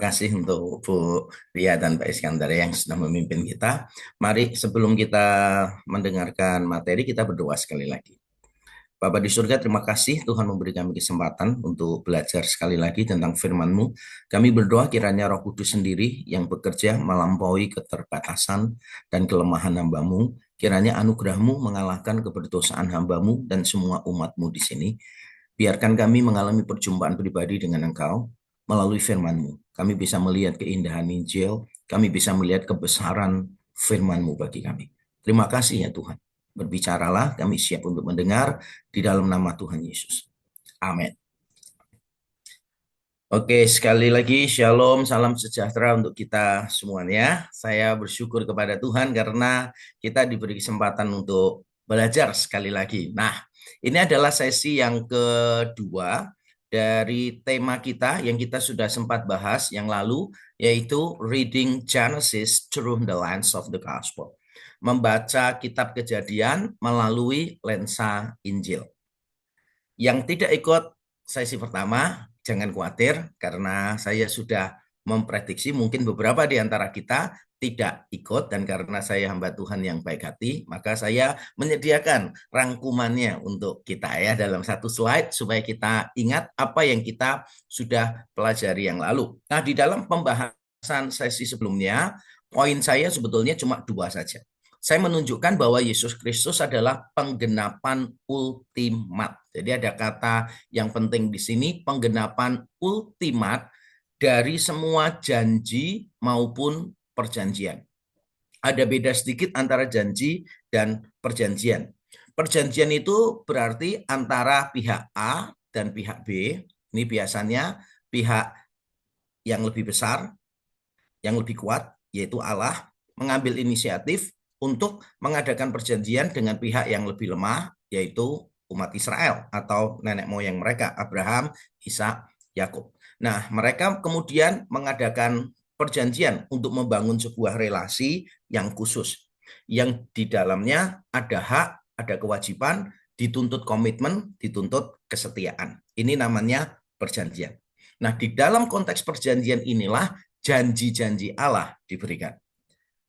kasih untuk Bu Ria dan Pak Iskandar yang sudah memimpin kita. Mari sebelum kita mendengarkan materi, kita berdoa sekali lagi. Bapa di surga, terima kasih Tuhan memberi kami kesempatan untuk belajar sekali lagi tentang firman-Mu. Kami berdoa kiranya Roh Kudus sendiri yang bekerja melampaui keterbatasan dan kelemahan hamba-Mu. Kiranya anugerah-Mu mengalahkan keberdosaan hamba-Mu dan semua umat-Mu di sini. Biarkan kami mengalami perjumpaan pribadi dengan Engkau melalui firman-Mu. Kami bisa melihat keindahan Injil, kami bisa melihat kebesaran firman-Mu bagi kami. Terima kasih ya Tuhan. Berbicaralah, kami siap untuk mendengar di dalam nama Tuhan Yesus. Amin. Oke, sekali lagi shalom, salam sejahtera untuk kita semuanya. Saya bersyukur kepada Tuhan karena kita diberi kesempatan untuk belajar sekali lagi. Nah, ini adalah sesi yang kedua dari tema kita yang kita sudah sempat bahas yang lalu, yaitu Reading Genesis Through the Lens of the Gospel. Membaca kitab Kejadian melalui lensa Injil. Yang tidak ikut sesi pertama, jangan khawatir karena saya sudah memprediksi mungkin beberapa di antara kita tidak ikut, dan karena saya hamba Tuhan yang baik hati, maka saya menyediakan rangkumannya untuk kita ya dalam satu slide supaya kita ingat apa yang kita sudah pelajari yang lalu. Nah, di dalam pembahasan sesi sebelumnya, poin saya sebetulnya cuma dua saja. Saya menunjukkan bahwa Yesus Kristus adalah penggenapan ultimat. Jadi ada kata yang penting di sini, penggenapan ultimat dari semua janji maupun perjanjian. Ada beda sedikit antara janji dan perjanjian. Perjanjian itu berarti antara pihak A dan pihak B. Ini biasanya pihak yang lebih besar, yang lebih kuat, yaitu Allah, mengambil inisiatif untuk mengadakan perjanjian dengan pihak yang lebih lemah, yaitu umat Israel atau nenek moyang mereka, Abraham, Ishak, Yakub. Nah, mereka kemudian mengadakan perjanjian untuk membangun sebuah relasi yang khusus, yang di dalamnya ada hak, ada kewajiban, dituntut komitmen, dituntut kesetiaan. Ini namanya perjanjian. Nah, di dalam konteks perjanjian inilah janji-janji Allah diberikan.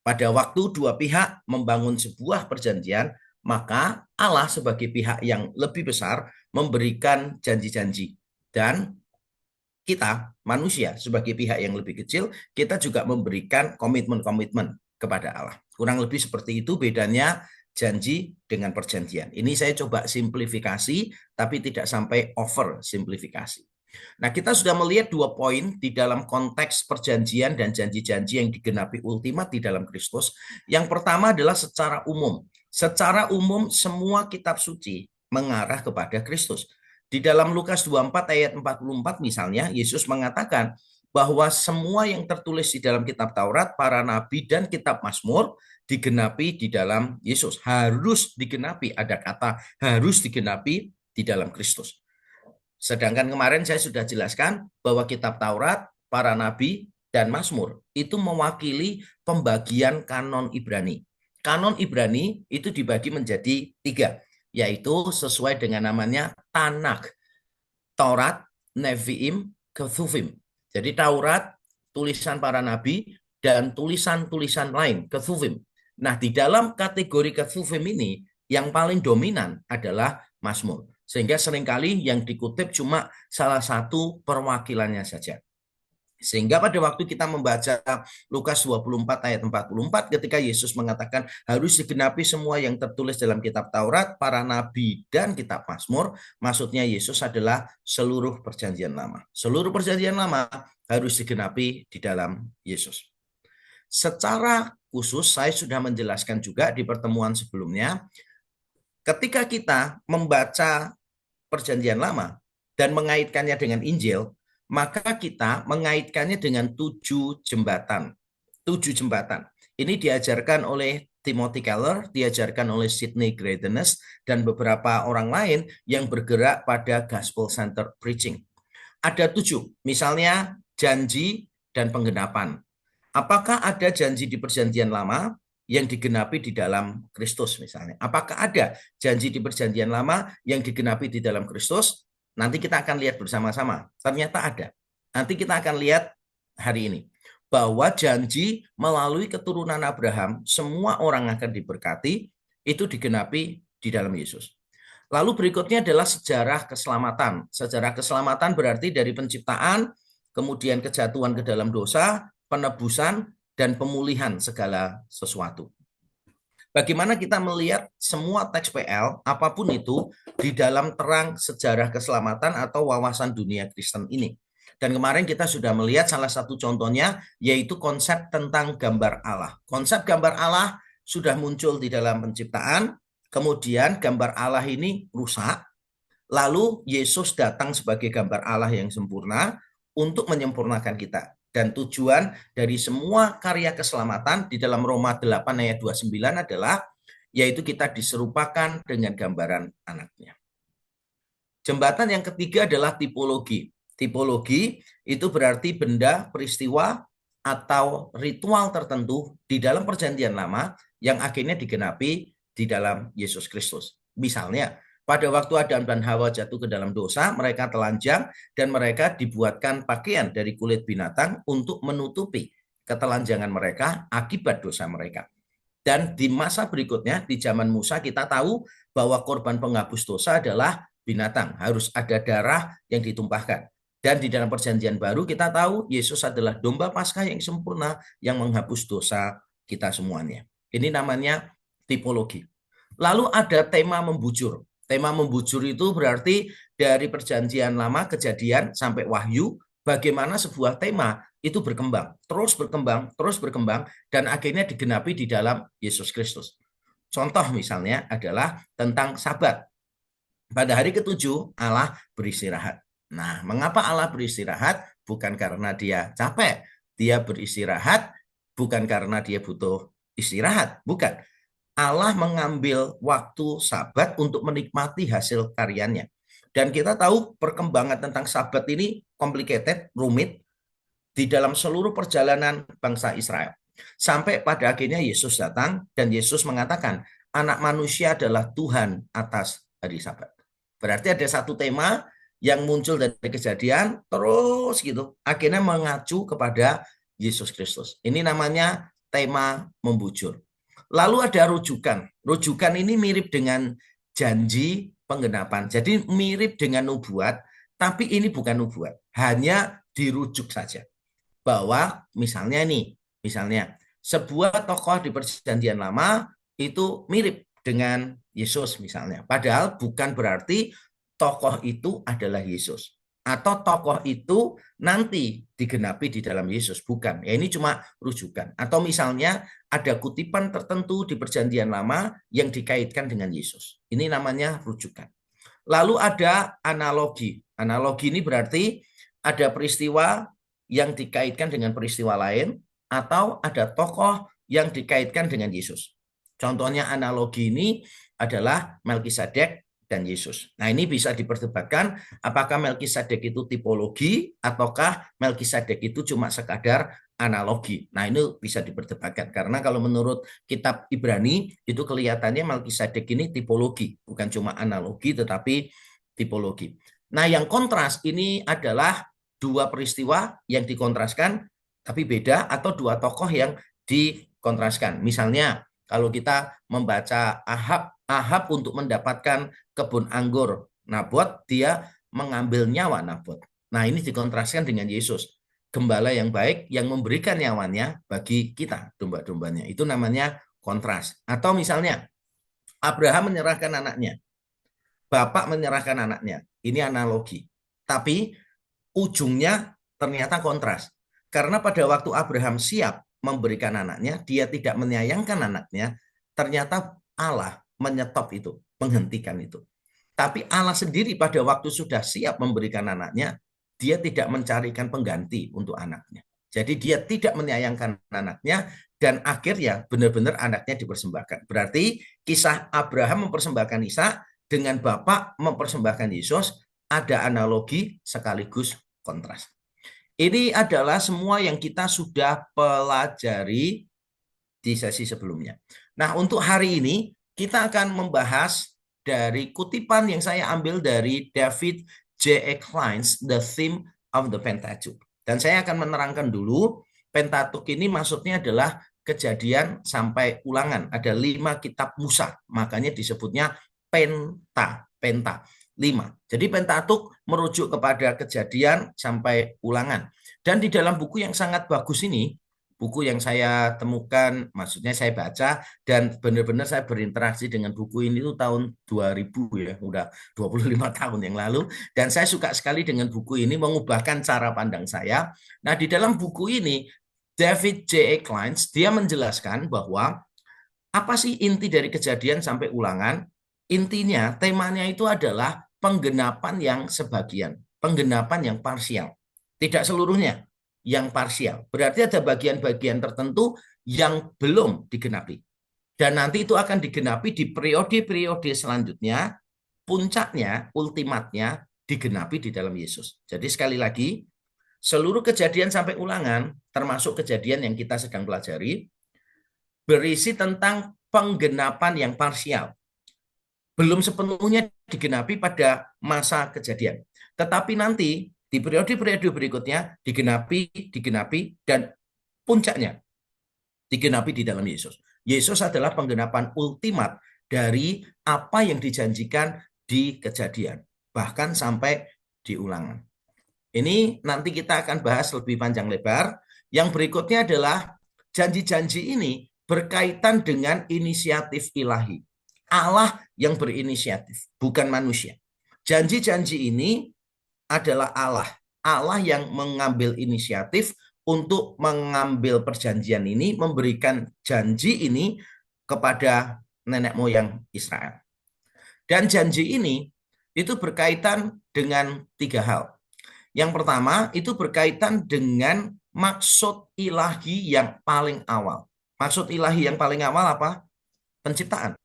Pada waktu dua pihak membangun sebuah perjanjian, maka Allah sebagai pihak yang lebih besar memberikan janji-janji. Dan kita, manusia, sebagai pihak yang lebih kecil, kita juga memberikan komitmen-komitmen kepada Allah. Kurang lebih seperti itu bedanya janji dengan perjanjian. Ini saya coba simplifikasi, tapi tidak sampai over simplifikasi. Nah, kita sudah melihat dua poin di dalam konteks perjanjian dan janji-janji yang digenapi ultimat di dalam Kristus. Yang pertama adalah secara umum. Secara umum semua kitab suci mengarah kepada Kristus. Di dalam Lukas 24 ayat 44 misalnya, Yesus mengatakan bahwa semua yang tertulis di dalam kitab Taurat, para nabi, dan kitab Mazmur digenapi di dalam Yesus. Harus digenapi, ada kata harus digenapi di dalam Kristus. Sedangkan kemarin saya sudah jelaskan bahwa kitab Taurat, para nabi, dan Mazmur itu mewakili pembagian kanon Ibrani. Kanon Ibrani itu dibagi menjadi tiga, yaitu sesuai dengan namanya Tanakh, Taurat, Nevi'im, Ketuvim. Jadi Taurat, tulisan para nabi, dan tulisan-tulisan lain, Ketuvim. Nah, di dalam kategori Ketuvim ini, yang paling dominan adalah Mazmur. Sehingga seringkali yang dikutip cuma salah satu perwakilannya saja. Sehingga pada waktu kita membaca Lukas 24 ayat 44 ketika Yesus mengatakan harus digenapi semua yang tertulis dalam kitab Taurat, para nabi, dan kitab Mazmur, maksudnya Yesus adalah seluruh perjanjian lama. Seluruh perjanjian lama harus digenapi di dalam Yesus. Secara khusus saya sudah menjelaskan juga di pertemuan sebelumnya, ketika kita membaca perjanjian lama dan mengaitkannya dengan Injil, maka kita mengaitkannya dengan tujuh jembatan. Tujuh jembatan. Ini diajarkan oleh Timothy Keller, diajarkan oleh Sidney Greidanus, dan beberapa orang lain yang bergerak pada gospel center preaching. Ada tujuh, misalnya janji dan penggenapan. Apakah ada janji di perjanjian lama yang digenapi di dalam Kristus misalnya? Apakah ada janji di perjanjian lama yang digenapi di dalam Kristus? Nanti kita akan lihat bersama-sama. Ternyata ada. Nanti kita akan lihat hari ini. Bahwa janji melalui keturunan Abraham, semua orang akan diberkati, itu digenapi di dalam Yesus. Lalu berikutnya adalah sejarah keselamatan. Sejarah keselamatan berarti dari penciptaan, kemudian kejatuhan ke dalam dosa, penebusan, dan pemulihan segala sesuatu. Bagaimana kita melihat semua teks PL, apapun itu, di dalam terang sejarah keselamatan atau wawasan dunia Kristen ini. Dan kemarin kita sudah melihat salah satu contohnya, yaitu konsep tentang gambar Allah. Konsep gambar Allah sudah muncul di dalam penciptaan, kemudian gambar Allah ini rusak, lalu Yesus datang sebagai gambar Allah yang sempurna untuk menyempurnakan kita. Dan tujuan dari semua karya keselamatan di dalam Roma 8 ayat 29 adalah yaitu kita diserupakan dengan gambaran anaknya. Jembatan yang ketiga adalah tipologi. Tipologi itu berarti benda, peristiwa, atau ritual tertentu di dalam perjanjian lama yang akhirnya digenapi di dalam Yesus Kristus. Misalnya, pada waktu Adam dan Hawa jatuh ke dalam dosa, mereka telanjang dan mereka dibuatkan pakaian dari kulit binatang untuk menutupi ketelanjangan mereka akibat dosa mereka. Dan di masa berikutnya, di zaman Musa, kita tahu bahwa korban penghapus dosa adalah binatang. Harus ada darah yang ditumpahkan. Dan di dalam perjanjian baru kita tahu Yesus adalah domba Paskah yang sempurna yang menghapus dosa kita semuanya. Ini namanya tipologi. Lalu ada tema membujur. Tema membujur itu berarti dari perjanjian lama, kejadian sampai wahyu, bagaimana sebuah tema itu berkembang, terus berkembang, dan akhirnya digenapi di dalam Yesus Kristus. Contoh misalnya adalah tentang Sabat. Pada hari ketujuh Allah beristirahat. Nah, mengapa Allah beristirahat? Bukan karena dia capek. Dia beristirahat bukan karena dia butuh istirahat. Bukan. Allah mengambil waktu Sabat untuk menikmati hasil karyanya. Dan kita tahu perkembangan tentang Sabat ini complicated, rumit, di dalam seluruh perjalanan bangsa Israel. Sampai pada akhirnya Yesus datang dan Yesus mengatakan, anak manusia adalah Tuhan atas hari Sabat. Berarti ada satu tema yang muncul dari kejadian, terus gitu, akhirnya mengacu kepada Yesus Kristus. Ini namanya tema membujur. Lalu ada rujukan. Rujukan ini mirip dengan janji penggenapan. Jadi mirip dengan nubuat, tapi ini bukan nubuat. Hanya dirujuk saja. Bahwa misalnya sebuah tokoh di perjanjian lama itu mirip dengan Yesus misalnya. Padahal bukan berarti tokoh itu adalah Yesus. Atau tokoh itu nanti digenapi di dalam Yesus. Bukan. Ya ini cuma rujukan. Atau misalnya ada kutipan tertentu di perjanjian lama yang dikaitkan dengan Yesus. Ini namanya rujukan. Lalu ada analogi. Analogi ini berarti ada peristiwa yang dikaitkan dengan peristiwa lain atau ada tokoh yang dikaitkan dengan Yesus. Contohnya analogi ini adalah Melkisedek dan Yesus. Nah, ini bisa diperdebatkan apakah Melkisedek itu tipologi ataukah Melkisedek itu cuma sekadar analogi. Nah, ini bisa diperdebatkan karena kalau menurut kitab Ibrani itu kelihatannya Melkisedek ini tipologi, bukan cuma analogi tetapi tipologi. Nah, yang kontras ini adalah dua peristiwa yang dikontraskan tapi beda atau dua tokoh yang dikontraskan. Misalnya kalau kita membaca Ahab untuk mendapatkan kebun anggur Nabot, dia mengambil nyawa Nabot. Nah, ini dikontraskan dengan Yesus, gembala yang baik yang memberikan nyawanya bagi kita, domba-dombanya. Itu namanya kontras. Atau misalnya Abraham menyerahkan anaknya, bapak menyerahkan anaknya. Ini analogi. Tapi ujungnya ternyata kontras. Karena pada waktu Abraham siap memberikan anaknya, dia tidak menyayangkan anaknya, ternyata Allah menyetop itu, menghentikan itu. Tapi Allah sendiri pada waktu sudah siap memberikan anaknya, dia tidak mencarikan pengganti untuk anaknya. Jadi dia tidak menyayangkan anaknya dan akhirnya benar-benar anaknya dipersembahkan. Berarti kisah Abraham mempersembahkan Ishak dengan Bapak mempersembahkan Yesus ada analogi sekaligus kontras. Ini adalah semua yang kita sudah pelajari di sesi sebelumnya. Nah, untuk hari ini kita akan membahas dari kutipan yang saya ambil dari David J. Klein, The Theme of the Pentateuch. Dan saya akan menerangkan dulu, Pentatuk ini maksudnya adalah Kejadian sampai Ulangan. Ada 5 kitab Musa, makanya disebutnya Penta, 5. Jadi Pentatuk merujuk kepada Kejadian sampai Ulangan. Dan di dalam buku yang sangat bagus ini, buku yang saya temukan, maksudnya saya baca, dan benar-benar saya berinteraksi dengan buku ini itu tahun 2000 ya, udah 25 tahun yang lalu, dan saya suka sekali dengan buku ini, mengubahkan cara pandang saya. Nah, di dalam buku ini, David J. A. Kleins, dia menjelaskan bahwa apa sih inti dari Kejadian sampai Ulangan? Intinya, temanya itu adalah penggenapan yang sebagian, penggenapan yang parsial. Tidak seluruhnya, yang parsial. Berarti ada bagian-bagian tertentu yang belum digenapi. Dan nanti itu akan digenapi di periode-periode selanjutnya, puncaknya, ultimatnya, digenapi di dalam Yesus. Jadi sekali lagi, seluruh Kejadian sampai Ulangan, termasuk Kejadian yang kita sedang pelajari, berisi tentang penggenapan yang parsial. Belum sepenuhnya digenapi pada masa Kejadian. Tetapi nanti di periode-periode berikutnya digenapi, dan puncaknya digenapi di dalam Yesus. Yesus adalah penggenapan ultimat dari apa yang dijanjikan di Kejadian, bahkan sampai di Ulangan. Ini nanti kita akan bahas lebih panjang lebar. Yang berikutnya adalah janji-janji ini berkaitan dengan inisiatif ilahi. Allah yang berinisiatif, bukan manusia. Janji-janji ini adalah Allah. Allah yang mengambil inisiatif untuk mengambil perjanjian ini, memberikan janji ini kepada nenek moyang Israel. Dan janji ini itu berkaitan dengan 3 hal. Yang pertama itu berkaitan dengan maksud ilahi yang paling awal. Maksud ilahi yang paling awal apa? Penciptaan.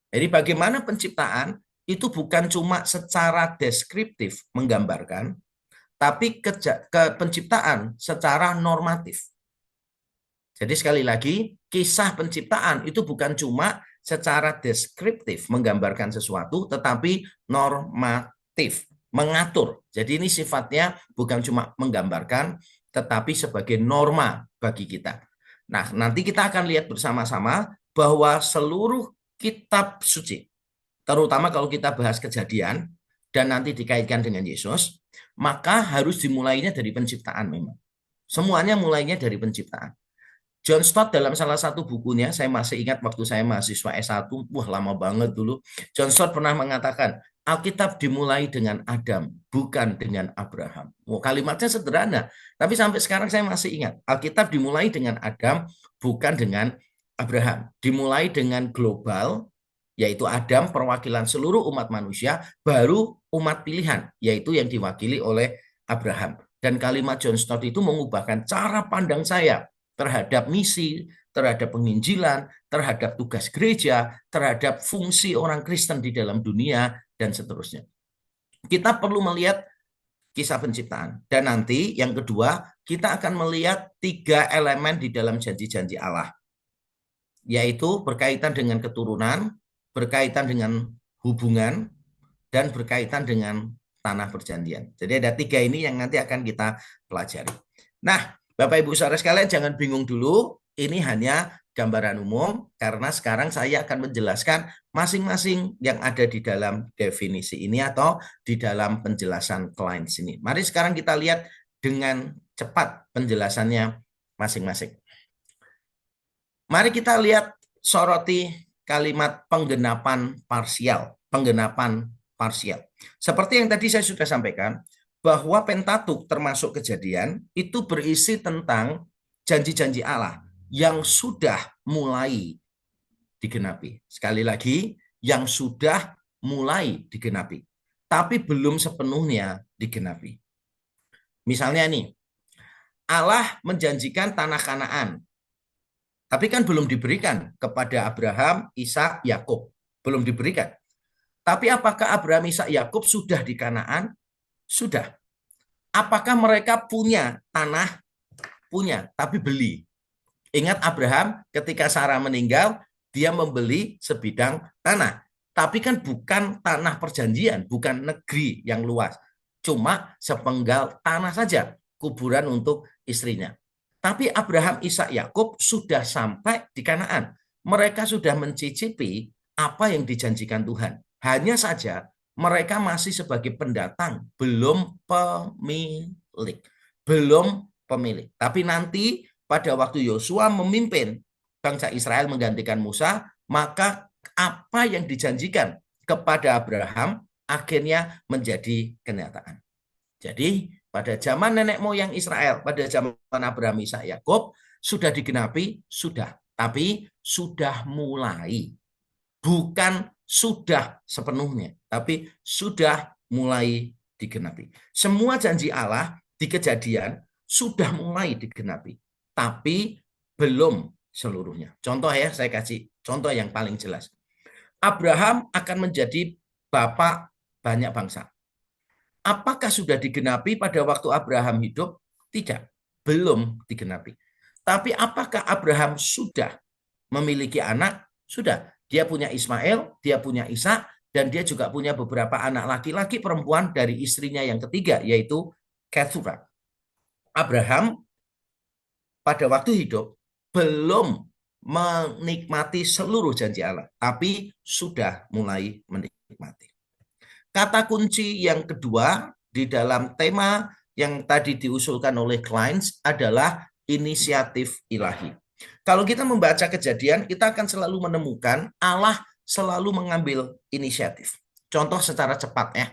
Jadi bagaimana penciptaan itu bukan cuma secara deskriptif menggambarkan, tapi penciptaan secara normatif. Jadi sekali lagi, kisah penciptaan itu bukan cuma secara deskriptif menggambarkan sesuatu, tetapi normatif, mengatur. Jadi ini sifatnya bukan cuma menggambarkan, tetapi sebagai norma bagi kita. Nah, nanti kita akan lihat bersama-sama bahwa seluruh kitab suci, terutama kalau kita bahas Kejadian dan nanti dikaitkan dengan Yesus, maka harus dimulainya dari penciptaan memang. Semuanya mulainya dari penciptaan. John Stott dalam salah satu bukunya, saya masih ingat waktu saya mahasiswa S1, wah lama banget dulu, John Stott pernah mengatakan, Alkitab dimulai dengan Adam, bukan dengan Abraham. Oh, kalimatnya sederhana, tapi sampai sekarang saya masih ingat, Alkitab dimulai dengan Adam, bukan dengan Abraham. Dimulai dengan global, yaitu Adam, perwakilan seluruh umat manusia, baru umat pilihan, yaitu yang diwakili oleh Abraham. Dan kalimat John Stott itu mengubahkan cara pandang saya terhadap misi, terhadap penginjilan, terhadap tugas gereja, terhadap fungsi orang Kristen di dalam dunia, dan seterusnya. Kita perlu melihat kisah penciptaan. Dan nanti yang kedua, kita akan melihat 3 elemen di dalam janji-janji Allah, yaitu berkaitan dengan keturunan, berkaitan dengan hubungan, dan berkaitan dengan tanah perjanjian. Jadi ada 3 ini yang nanti akan kita pelajari. Nah, Bapak Ibu Saudara sekalian jangan bingung dulu, ini hanya gambaran umum karena sekarang saya akan menjelaskan masing-masing yang ada di dalam definisi ini atau di dalam penjelasan Kleins ini. Mari sekarang kita lihat dengan cepat penjelasannya masing-masing. Mari kita lihat soroti kalimat penggenapan parsial. Penggenapan parsial. Seperti yang tadi saya sudah sampaikan, bahwa Pentatuk termasuk Kejadian itu berisi tentang janji-janji Allah yang sudah mulai digenapi. Sekali lagi, yang sudah mulai digenapi, tapi belum sepenuhnya digenapi. Misalnya nih, Allah menjanjikan tanah Kanaan, tapi kan belum diberikan kepada Abraham, Ishak, Yakub. Belum diberikan. Tapi apakah Abraham, Ishak, Yakub sudah di Kanaan? Sudah. Apakah mereka punya tanah? Punya, tapi beli. Ingat Abraham ketika Sarah meninggal, dia membeli sebidang tanah. Tapi kan bukan tanah perjanjian, bukan negeri yang luas. Cuma sepenggal tanah saja. kuburan untuk istrinya. Tapi Abraham, Ishak, Yakub sudah sampai di Kanaan. Mereka sudah mencicipi apa yang dijanjikan Tuhan. Hanya saja mereka masih sebagai pendatang, belum pemilik. Belum pemilik. Tapi nanti pada waktu Yosua memimpin bangsa Israel menggantikan Musa, maka apa yang dijanjikan kepada Abraham akhirnya menjadi kenyataan. Jadi pada zaman nenek moyang Israel, pada zaman Abraham, Ishak, Yakub sudah digenapi, sudah. Tapi sudah mulai. Bukan sudah sepenuhnya, tapi sudah mulai digenapi. Semua janji Allah di Kejadian sudah mulai digenapi, tapi belum seluruhnya. Contoh ya, saya kasih contoh yang paling jelas. Abraham akan menjadi bapak banyak bangsa. Apakah sudah digenapi pada waktu Abraham hidup? Tidak, belum digenapi. Tapi apakah Abraham sudah memiliki anak? Sudah. Dia punya Ismail, dia punya Ishak, dan dia juga punya beberapa anak laki-laki perempuan dari istrinya yang ketiga, yaitu Keturah. Abraham pada waktu hidup belum menikmati seluruh janji Allah, tapi sudah mulai menikmati. Kata kunci yang kedua di dalam tema yang tadi diusulkan oleh Kleins adalah inisiatif ilahi. Kalau kita membaca Kejadian, kita akan selalu menemukan Allah selalu mengambil inisiatif. Contoh secara cepat ya.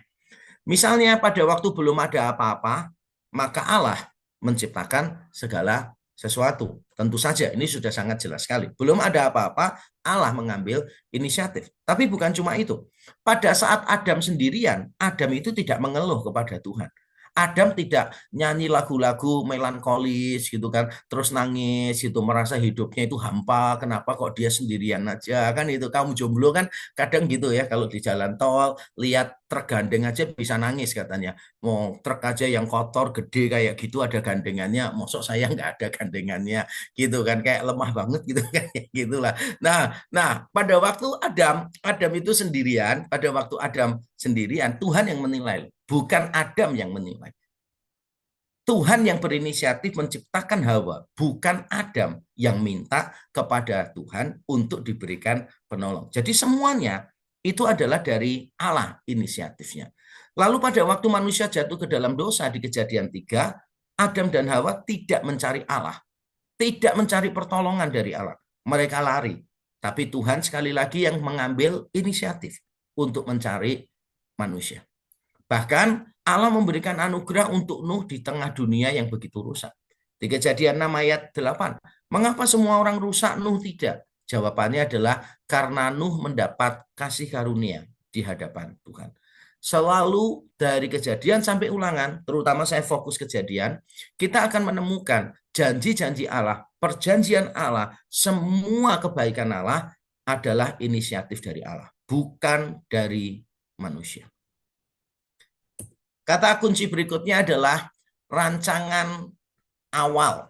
Misalnya pada waktu belum ada apa-apa, maka Allah menciptakan segala sesuatu. Tentu saja ini sudah sangat jelas sekali. Belum ada apa-apa, Allah mengambil inisiatif. Tapi bukan cuma itu. Pada saat Adam sendirian, Adam itu tidak mengeluh kepada Tuhan. Adam tidak nyanyi lagu-lagu melankolis gitu kan, terus nangis gitu, merasa hidupnya itu hampa, kenapa kok dia sendirian aja kan, itu kamu jomblo kan kadang gitu ya, kalau di jalan tol lihat truk gandeng aja bisa nangis katanya, mau truk aja yang kotor gede kayak gitu ada gandengannya, mosok saya nggak ada gandengannya gitu kan, kayak lemah banget gitu kan gitulah. Nah, pada waktu Adam itu sendirian, pada waktu Adam sendirian, Tuhan yang menilai, bukan Adam yang menilai. Tuhan yang berinisiatif menciptakan Hawa, bukan Adam yang minta kepada Tuhan untuk diberikan penolong. Jadi semuanya itu adalah dari Allah inisiatifnya. Lalu pada waktu manusia jatuh ke dalam dosa di Kejadian 3, Adam dan Hawa tidak mencari Allah, tidak mencari pertolongan dari Allah. Mereka lari. Tapi Tuhan sekali lagi yang mengambil inisiatif untuk mencari manusia. Bahkan Allah memberikan anugerah untuk Nuh di tengah dunia yang begitu rusak. Di Kejadian 6 ayat 8. Mengapa semua orang rusak, Nuh tidak? Jawabannya adalah karena Nuh mendapat kasih karunia di hadapan Tuhan. Selalu dari Kejadian sampai Ulangan, terutama saya fokus Kejadian, kita akan menemukan janji-janji Allah, perjanjian Allah, semua kebaikan Allah adalah inisiatif dari Allah, bukan dari manusia. Kata kunci berikutnya adalah rancangan awal.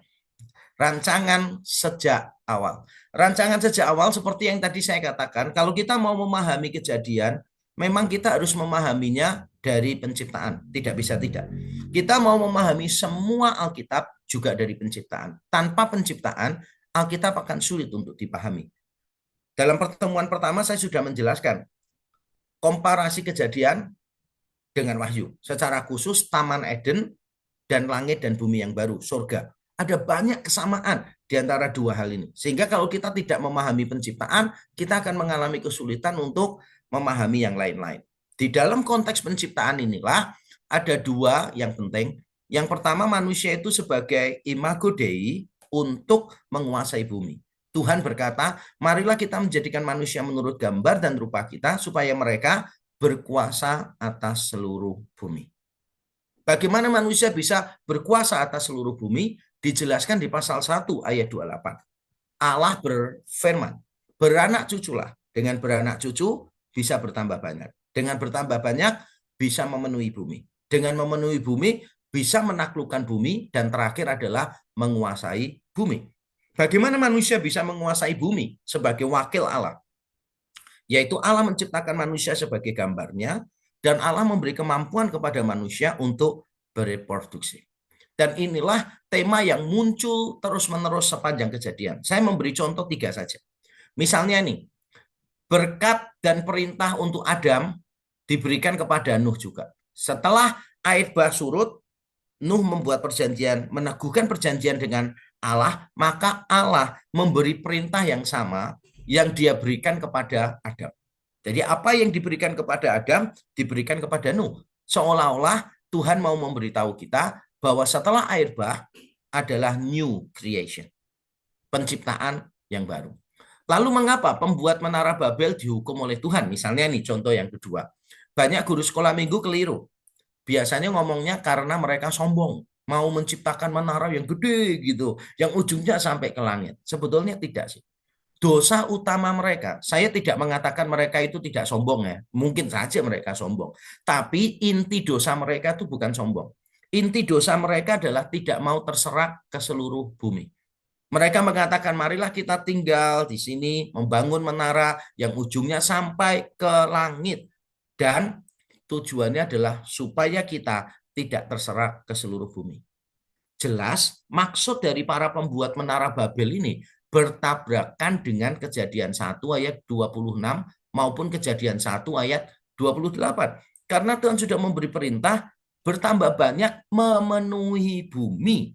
Rancangan sejak awal. Rancangan sejak awal seperti yang tadi saya katakan, kalau kita mau memahami Kejadian, memang kita harus memahaminya dari penciptaan. Tidak bisa tidak. Kita mau memahami semua Alkitab juga dari penciptaan. Tanpa penciptaan, Alkitab akan sulit untuk dipahami. Dalam pertemuan pertama saya sudah menjelaskan komparasi Kejadian dengan Wahyu. Secara khusus Taman Eden dan langit dan bumi yang baru, surga. Ada banyak kesamaan di antara dua hal ini. Sehingga kalau kita tidak memahami penciptaan, kita akan mengalami kesulitan untuk memahami yang lain-lain. Di dalam konteks penciptaan inilah ada dua yang penting. Yang pertama, manusia itu sebagai imago Dei untuk menguasai bumi. Tuhan berkata, marilah kita menjadikan manusia menurut gambar dan rupa kita supaya mereka berkuasa atas seluruh bumi. Bagaimana manusia bisa berkuasa atas seluruh bumi? Dijelaskan di pasal 1 ayat 28. Allah berfirman, beranak cuculah. Dengan beranak cucu bisa bertambah banyak. Dengan bertambah banyak bisa memenuhi bumi. Dengan memenuhi bumi bisa menaklukkan bumi, dan terakhir adalah menguasai bumi. Bagaimana manusia bisa menguasai bumi sebagai wakil Allah? Yaitu Allah menciptakan manusia sebagai gambarnya, dan Allah memberi kemampuan kepada manusia untuk bereproduksi. Dan inilah tema yang muncul terus-menerus sepanjang kejadian. Saya memberi contoh 3 saja. Misalnya nih, berkat dan perintah untuk Adam diberikan kepada Nuh juga. Setelah air bah surut, Nuh membuat perjanjian, meneguhkan perjanjian dengan Allah, maka Allah memberi perintah yang sama yang dia berikan kepada Adam. Jadi apa yang diberikan kepada Adam, diberikan kepada Nuh. Seolah-olah Tuhan mau memberitahu kita bahwa setelah air bah adalah new creation, penciptaan yang baru. Lalu mengapa pembuat Menara Babel dihukum oleh Tuhan? Misalnya nih contoh yang kedua. Banyak guru sekolah minggu keliru. Biasanya ngomongnya karena mereka sombong. Mau menciptakan menara yang gede gitu. Yang ujungnya sampai ke langit. Sebetulnya tidak sih. Dosa utama mereka, saya tidak mengatakan mereka itu tidak sombong ya. Mungkin saja mereka sombong. Tapi inti dosa mereka itu bukan sombong. Inti dosa mereka adalah tidak mau terserak ke seluruh bumi. Mereka mengatakan, marilah kita tinggal di sini, membangun menara yang ujungnya sampai ke langit. Dan tujuannya adalah supaya kita tidak terserak ke seluruh bumi. Jelas, maksud dari para pembuat Menara Babel ini bertabrakan dengan Kejadian 1 ayat 26 maupun Kejadian 1 ayat 28. Karena Tuhan sudah memberi perintah bertambah banyak memenuhi bumi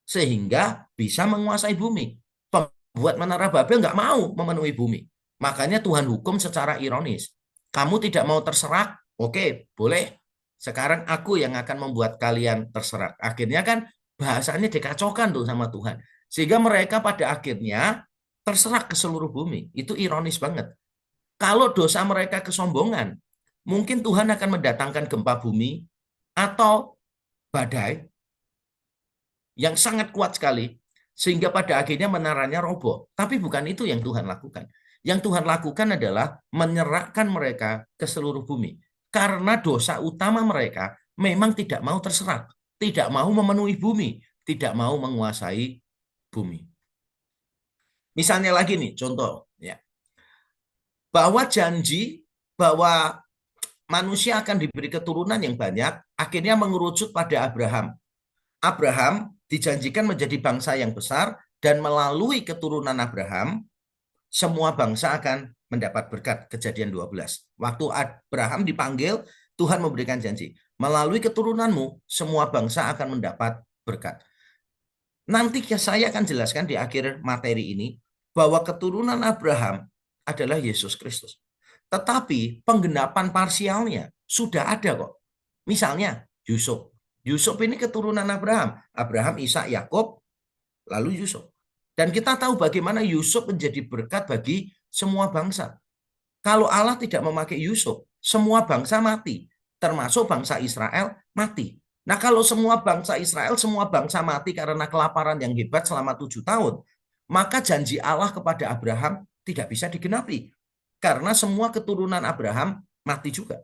sehingga bisa menguasai bumi. Pembuat Menara Babel nggak mau memenuhi bumi. Makanya Tuhan hukum secara ironis. Kamu tidak mau terserak? Oke, boleh. Sekarang aku yang akan membuat kalian terserak. Akhirnya kan bahasanya dikacaukan tuh sama Tuhan. Sehingga mereka pada akhirnya terserak ke seluruh bumi. Itu ironis banget. Kalau dosa mereka kesombongan, mungkin Tuhan akan mendatangkan gempa bumi atau badai yang sangat kuat sekali sehingga pada akhirnya menaranya roboh. Tapi bukan itu yang Tuhan lakukan. Yang Tuhan lakukan adalah menyerahkan mereka ke seluruh bumi. Karena dosa utama mereka memang tidak mau terserak, tidak mau memenuhi bumi, tidak mau menguasai bumi. Misalnya lagi nih contoh ya, bahwa janji bahwa manusia akan diberi keturunan yang banyak akhirnya mengerucut pada Abraham. Abraham dijanjikan menjadi bangsa yang besar dan melalui keturunan Abraham semua bangsa akan mendapat berkat. Kejadian 12. Waktu Abraham dipanggil, Tuhan memberikan janji, melalui keturunanmu semua bangsa akan mendapat berkat. Nanti saya akan jelaskan di akhir materi ini bahwa keturunan Abraham adalah Yesus Kristus. Tetapi penggenapan parsialnya sudah ada kok. Misalnya Yusuf. Yusuf ini keturunan Abraham. Abraham, Ishak, Yakub, lalu Yusuf. Dan kita tahu bagaimana Yusuf menjadi berkat bagi semua bangsa. Kalau Allah tidak memakai Yusuf, semua bangsa mati. Termasuk bangsa Israel mati. Nah kalau semua bangsa Israel, semua bangsa mati karena kelaparan yang hebat selama 7 tahun, maka janji Allah kepada Abraham tidak bisa digenapi. Karena semua keturunan Abraham mati juga.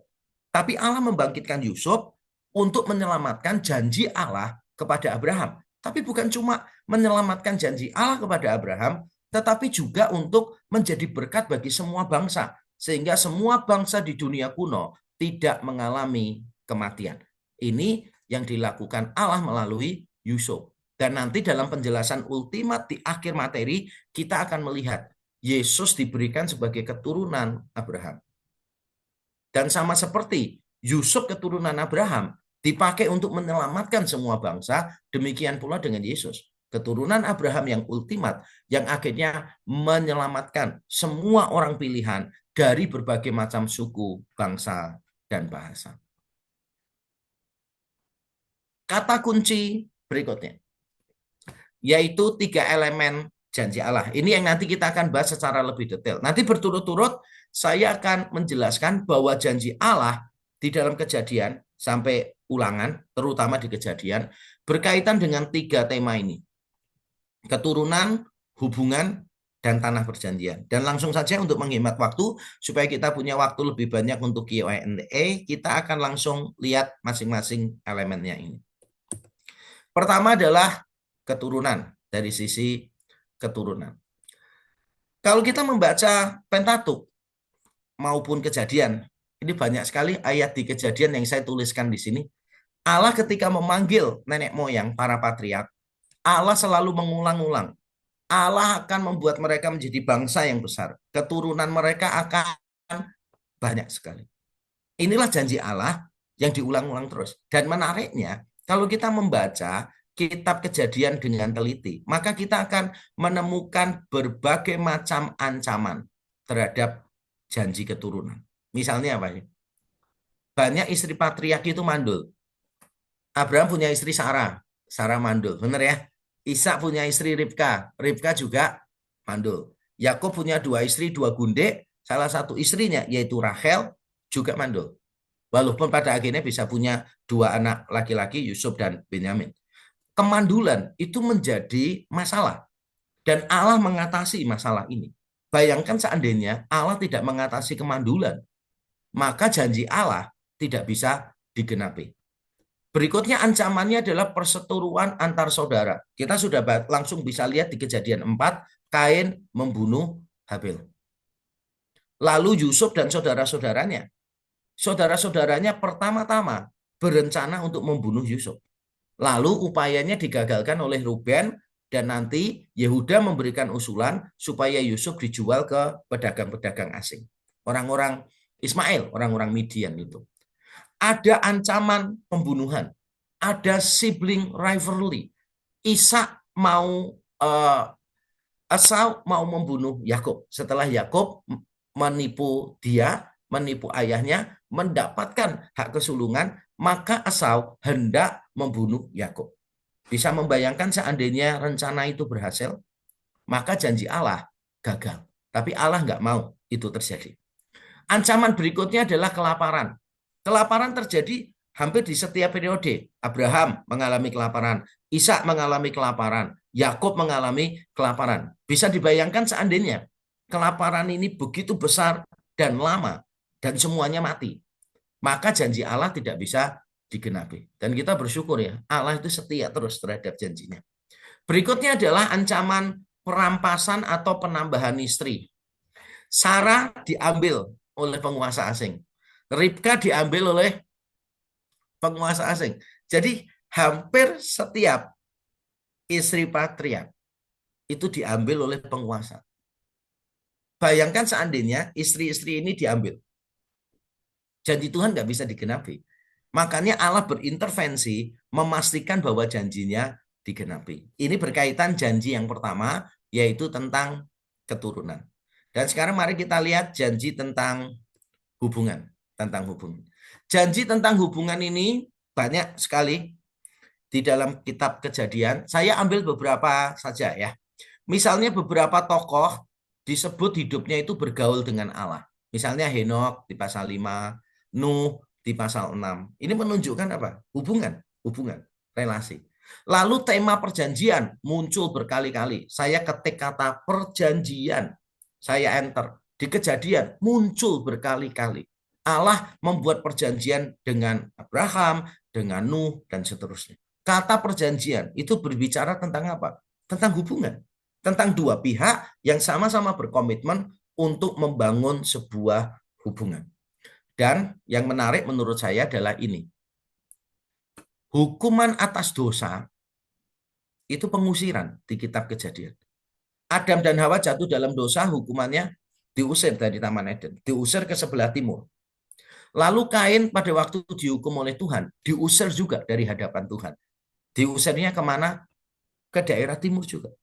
Tapi Allah membangkitkan Yusuf untuk menyelamatkan janji Allah kepada Abraham. Tapi bukan cuma menyelamatkan janji Allah kepada Abraham, tetapi juga untuk menjadi berkat bagi semua bangsa. Sehingga semua bangsa di dunia kuno tidak mengalami kematian. Ini yang dilakukan Allah melalui Yusuf. Dan nanti dalam penjelasan ultimat di akhir materi, kita akan melihat Yesus diberikan sebagai keturunan Abraham. Dan sama seperti Yusuf keturunan Abraham dipakai untuk menyelamatkan semua bangsa, demikian pula dengan Yesus. Keturunan Abraham yang ultimat, yang akhirnya menyelamatkan semua orang pilihan dari berbagai macam suku, bangsa, dan bahasa. Kata kunci berikutnya, yaitu 3 elemen janji Allah. Ini yang nanti kita akan bahas secara lebih detail. Nanti berturut-turut saya akan menjelaskan bahwa janji Allah di dalam Kejadian sampai Ulangan, terutama di Kejadian, berkaitan dengan 3 tema ini. Keturunan, hubungan, dan tanah perjanjian. Dan langsung saja untuk menghemat waktu, supaya kita punya waktu lebih banyak untuk Q&A, kita akan langsung lihat masing-masing elemennya ini. Pertama adalah keturunan, dari sisi keturunan. Kalau kita membaca Pentatuk maupun Kejadian, ini banyak sekali ayat di Kejadian yang saya tuliskan di sini. Allah ketika memanggil nenek moyang para patriark, Allah selalu mengulang-ulang. Allah akan membuat mereka menjadi bangsa yang besar. Keturunan mereka akan banyak sekali. Inilah janji Allah yang diulang-ulang terus. Dan menariknya, kalau kita membaca kitab Kejadian dengan teliti, maka kita akan menemukan berbagai macam ancaman terhadap janji keturunan. Misalnya apa ya? Banyak istri patriarki itu mandul. Abraham punya istri Sarah, Sarah mandul, benar ya? Ishak punya istri Ribka, Ribka juga mandul. Yakub punya dua istri, dua gundek, salah satu istrinya yaitu Rachel juga mandul. Walaupun pada akhirnya bisa punya dua anak laki-laki, Yusuf dan Benyamin. Kemandulan itu menjadi masalah dan Allah mengatasi masalah ini. Bayangkan seandainya Allah tidak mengatasi kemandulan, maka janji Allah tidak bisa digenapi. Berikutnya ancamannya adalah perseteruan antar saudara. Kita sudah langsung bisa lihat di Kejadian 4, Kain membunuh Habil. Lalu Yusuf dan saudara-saudaranya. Saudara-saudaranya pertama-tama berencana untuk membunuh Yusuf. Lalu upayanya digagalkan oleh Ruben dan nanti Yehuda memberikan usulan supaya Yusuf dijual ke pedagang-pedagang asing. Orang-orang Ismail, orang-orang Midian itu. Ada ancaman pembunuhan, ada sibling rivalry. Ishak mau Esau mau membunuh Yakub. Setelah Yakub menipu dia, menipu ayahnya, mendapatkan hak kesulungan, maka Esau hendak membunuh Yakub. Bisa membayangkan seandainya rencana itu berhasil, maka janji Allah gagal. Tapi Allah nggak mau itu terjadi. Ancaman berikutnya adalah kelaparan. Kelaparan terjadi hampir di setiap periode. Abraham mengalami kelaparan, Ishak mengalami kelaparan, Yakub mengalami kelaparan. Bisa dibayangkan seandainya kelaparan ini begitu besar dan lama dan semuanya mati, maka janji Allah tidak bisa digenapi. Dan kita bersyukur ya, Allah itu setia terus terhadap janjinya. Berikutnya adalah ancaman perampasan atau penambahan istri. Sarah diambil oleh penguasa asing. Ribka diambil oleh penguasa asing. Jadi hampir setiap istri patriark itu diambil oleh penguasa. Bayangkan seandainya istri-istri ini diambil. Janji Tuhan nggak bisa digenapi. Makanya Allah berintervensi memastikan bahwa janjinya digenapi. Ini berkaitan janji yang pertama, yaitu tentang keturunan. Dan sekarang mari kita lihat janji tentang hubungan. Tentang hubungan. Janji tentang hubungan ini banyak sekali di dalam kitab Kejadian. Saya ambil beberapa saja ya. Misalnya beberapa tokoh disebut hidupnya itu bergaul dengan Allah. Misalnya Henokh di pasal 5, Nuh di pasal 6. Ini menunjukkan apa? Hubungan, relasi. Lalu tema perjanjian muncul berkali-kali. Saya ketik kata perjanjian. Saya enter. Di Kejadian muncul berkali-kali. Allah membuat perjanjian dengan Abraham, dengan Nuh, dan seterusnya. Kata perjanjian itu berbicara tentang apa? Tentang hubungan. Tentang dua pihak yang sama-sama berkomitmen untuk membangun sebuah hubungan. Dan yang menarik menurut saya adalah ini. Hukuman atas dosa itu pengusiran di kitab Kejadian. Adam dan Hawa jatuh dalam dosa, hukumannya diusir dari Taman Eden. Diusir ke sebelah timur. Lalu Kain pada waktu dihukum oleh Tuhan, diusir juga dari hadapan Tuhan. Diusirnya kemana? Ke daerah timur juga.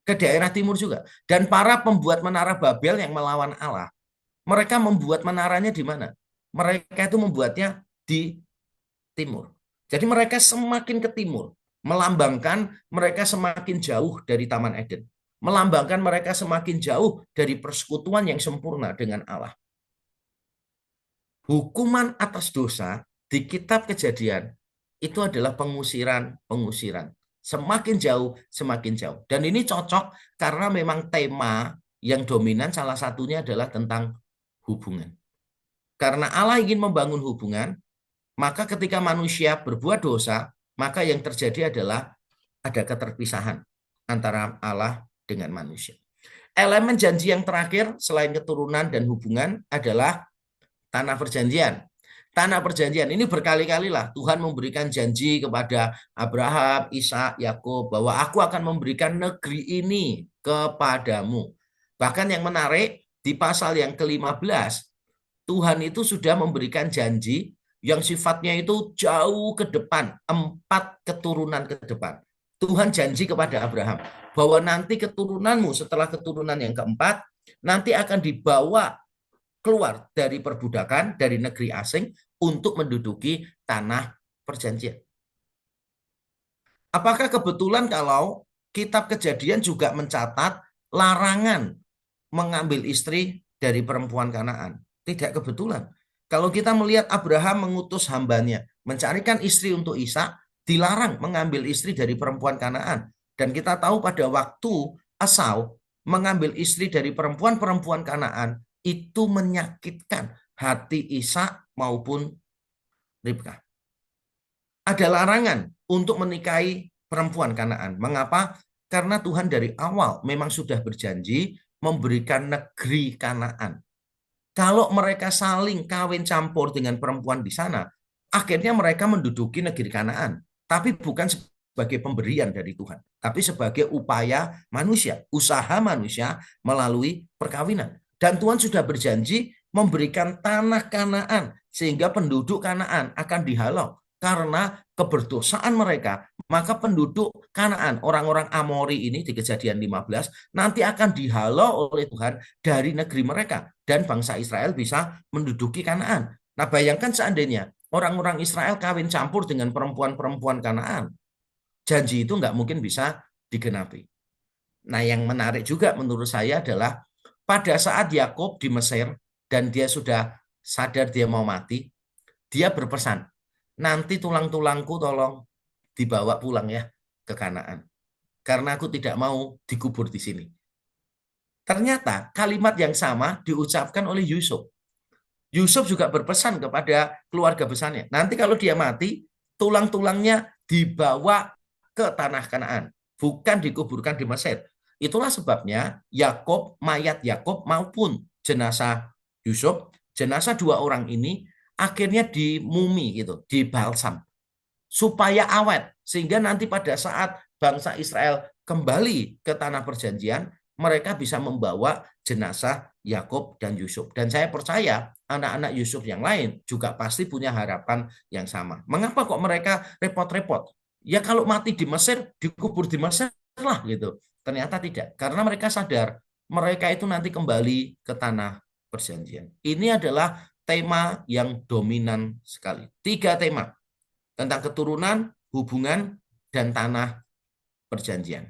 Ke daerah timur juga. Dan para pembuat menara Babel yang melawan Allah, mereka membuat menaranya di mana? Mereka itu membuatnya di timur. Jadi mereka semakin ke timur, melambangkan mereka semakin jauh dari Taman Eden. Melambangkan mereka semakin jauh dari persekutuan yang sempurna dengan Allah. Hukuman atas dosa di kitab Kejadian itu adalah pengusiran. Semakin jauh, semakin jauh. Dan ini cocok karena memang tema yang dominan salah satunya adalah tentang hubungan. Karena Allah ingin membangun hubungan, maka ketika manusia berbuat dosa, maka yang terjadi adalah ada keterpisahan antara Allah dengan manusia. Elemen janji yang terakhir selain keturunan dan hubungan adalah tanah perjanjian. Tanah perjanjian ini berkali-kali lah Tuhan memberikan janji kepada Abraham, Ishak, Yakub bahwa aku akan memberikan negeri ini kepadamu. Bahkan yang menarik di pasal yang ke-15 Tuhan itu sudah memberikan janji yang sifatnya itu jauh ke depan, 4 keturunan ke depan. Tuhan janji kepada Abraham bahwa nanti keturunanmu setelah keturunan yang keempat nanti akan dibawa keluar dari perbudakan, dari negeri asing untuk menduduki tanah perjanjian. Apakah kebetulan kalau kitab Kejadian juga mencatat larangan mengambil istri dari perempuan Kanaan? Tidak kebetulan. Kalau kita melihat Abraham mengutus hambanya mencarikan istri untuk Ishak, dilarang mengambil istri dari perempuan Kanaan. Dan kita tahu pada waktu Esau mengambil istri dari perempuan-perempuan Kanaan, itu menyakitkan hati Ishak maupun Ribka. Ada larangan untuk menikahi perempuan Kanaan. Mengapa? Karena Tuhan dari awal memang sudah berjanji memberikan negeri Kanaan. Kalau mereka saling kawin campur dengan perempuan di sana, akhirnya mereka menduduki negeri Kanaan. Tapi bukan sebagai pemberian dari Tuhan, tapi sebagai upaya manusia, usaha manusia melalui perkawinan. Dan Tuhan sudah berjanji memberikan tanah Kanaan, sehingga penduduk Kanaan akan dihalau karena keberdosaan mereka. Maka penduduk Kanaan, orang-orang Amori ini di Kejadian 15, nanti akan dihalau oleh Tuhan dari negeri mereka. Dan bangsa Israel bisa menduduki Kanaan. Nah, bayangkan seandainya orang-orang Israel kawin campur dengan perempuan-perempuan Kanaan, janji itu nggak mungkin bisa digenapi. Nah, yang menarik juga menurut saya adalah pada saat Yakub di Mesir dan dia sudah sadar dia mau mati, dia berpesan, nanti tulang-tulangku tolong dibawa pulang ya ke Kanaan. Karena aku tidak mau dikubur di sini. Ternyata kalimat yang sama diucapkan oleh Yusuf. Yusuf juga berpesan kepada keluarga besarnya, nanti kalau dia mati, tulang-tulangnya dibawa ke tanah Kanaan, bukan dikuburkan di Mesir. Itulah sebabnya Yakub, mayat Yakub maupun jenazah Yusuf, jenazah 2 orang ini akhirnya dimumi gitu, dibalsam supaya awet, sehingga nanti pada saat bangsa Israel kembali ke tanah perjanjian, mereka bisa membawa jenazah Yakub dan Yusuf. Dan saya percaya anak-anak Yusuf yang lain juga pasti punya harapan yang sama. Mengapa kok mereka repot-repot? Ya kalau mati di Mesir, dikubur di Mesir lah gitu. Ternyata tidak, karena mereka sadar mereka itu nanti kembali ke tanah perjanjian. Ini adalah tema yang dominan sekali. 3 tema tentang keturunan, hubungan, dan tanah perjanjian.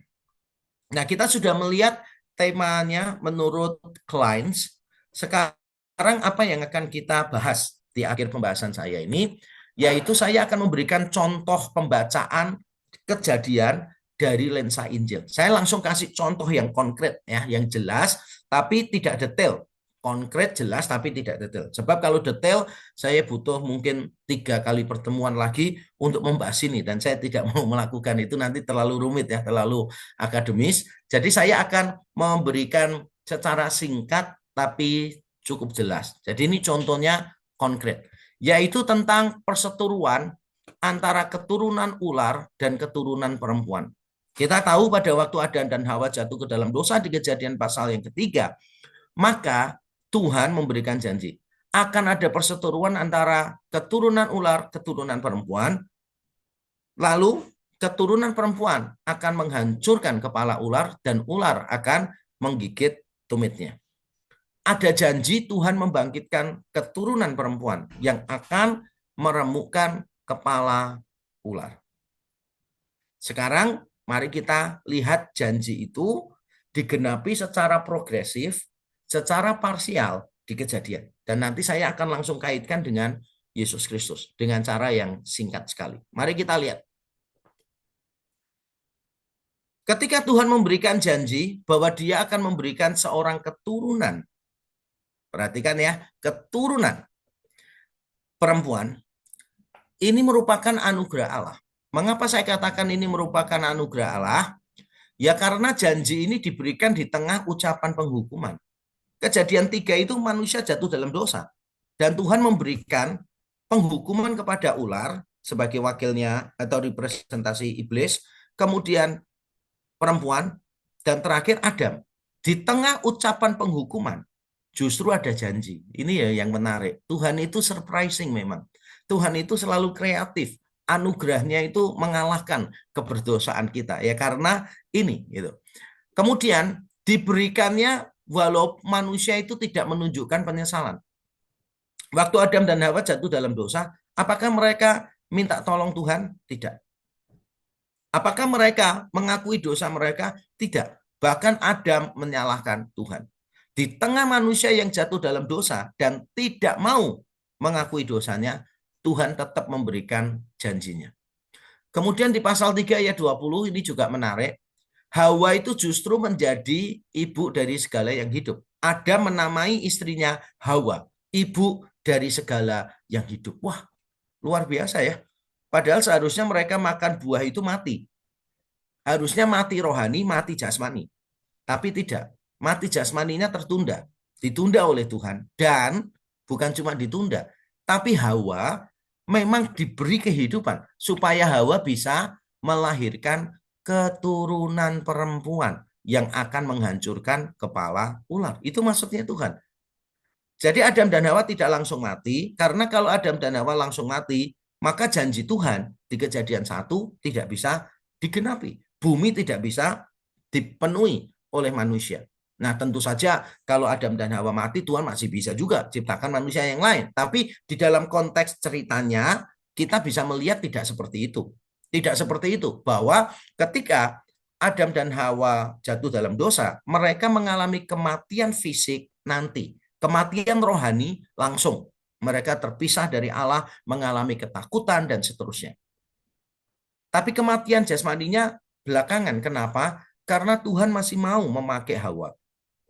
Nah, kita sudah melihat temanya menurut Kleins. Sekarang apa yang akan kita bahas di akhir pembahasan saya ini, yaitu saya akan memberikan contoh pembacaan kejadian dari lensa Injil. Saya langsung kasih contoh yang konkret ya, yang jelas tapi tidak detail. Konkret jelas tapi tidak detail. Sebab kalau detail saya butuh mungkin 3 kali pertemuan lagi untuk membahas ini dan saya tidak mau melakukan itu, nanti terlalu rumit ya, terlalu akademis. Jadi saya akan memberikan secara singkat tapi cukup jelas. Jadi ini contohnya konkret, yaitu tentang perseteruan antara keturunan ular dan keturunan perempuan. Kita tahu pada waktu Adam dan Hawa jatuh ke dalam dosa di Kejadian pasal yang ketiga, maka Tuhan memberikan janji akan ada perseteruan antara keturunan ular, keturunan perempuan, lalu keturunan perempuan akan menghancurkan kepala ular dan ular akan menggigit tumitnya. Ada janji Tuhan membangkitkan keturunan perempuan yang akan meremukkan kepala ular. Sekarang mari kita lihat janji itu digenapi secara progresif, secara parsial di Kejadian. Dan nanti saya akan langsung kaitkan dengan Yesus Kristus dengan cara yang singkat sekali. Mari kita lihat. Ketika Tuhan memberikan janji bahwa Dia akan memberikan seorang keturunan, perhatikan ya, keturunan perempuan, ini merupakan anugerah Allah. Mengapa saya katakan ini merupakan anugerah Allah? Ya karena janji ini diberikan di tengah ucapan penghukuman. Kejadian 3 itu manusia jatuh dalam dosa. Dan Tuhan memberikan penghukuman kepada ular sebagai wakilnya atau representasi iblis, kemudian perempuan, dan terakhir Adam. Di tengah ucapan penghukuman, justru ada janji. Ini ya yang menarik. Tuhan itu surprising memang. Tuhan itu selalu kreatif. Anugerahnya itu mengalahkan keberdosaan kita. Ya karena ini gitu. Kemudian diberikannya walau manusia itu tidak menunjukkan penyesalan. Waktu Adam dan Hawa jatuh dalam dosa, apakah mereka minta tolong Tuhan? Tidak. Apakah mereka mengakui dosa mereka? Tidak. Bahkan Adam menyalahkan Tuhan. Di tengah manusia yang jatuh dalam dosa dan tidak mau mengakui dosanya, Tuhan tetap memberikan janjinya. Kemudian di pasal 3 ayat 20 ini juga menarik. Hawa itu justru menjadi ibu dari segala yang hidup. Adam menamai istrinya Hawa, ibu dari segala yang hidup. Wah, luar biasa ya. Padahal seharusnya mereka makan buah itu mati. Harusnya mati rohani, mati jasmani. Tapi tidak. Mati jasmaninya tertunda. Ditunda oleh Tuhan. Dan bukan cuma ditunda. Tapi Hawa memang diberi kehidupan. Supaya Hawa bisa melahirkan keturunan perempuan yang akan menghancurkan kepala ular. Itu maksudnya Tuhan. Jadi Adam dan Hawa tidak langsung mati, karena kalau Adam dan Hawa langsung mati, maka janji Tuhan di Kejadian 1 tidak bisa digenapi. Bumi tidak bisa dipenuhi oleh manusia. Nah, tentu saja kalau Adam dan Hawa mati, Tuhan masih bisa juga ciptakan manusia yang lain. Tapi di dalam konteks ceritanya, kita bisa melihat tidak seperti itu. Tidak seperti itu, bahwa ketika Adam dan Hawa jatuh dalam dosa, mereka mengalami kematian fisik nanti. Kematian rohani langsung. Mereka terpisah dari Allah, mengalami ketakutan, dan seterusnya. Tapi kematian jasmaninya belakangan. Kenapa? Karena Tuhan masih mau memakai Hawa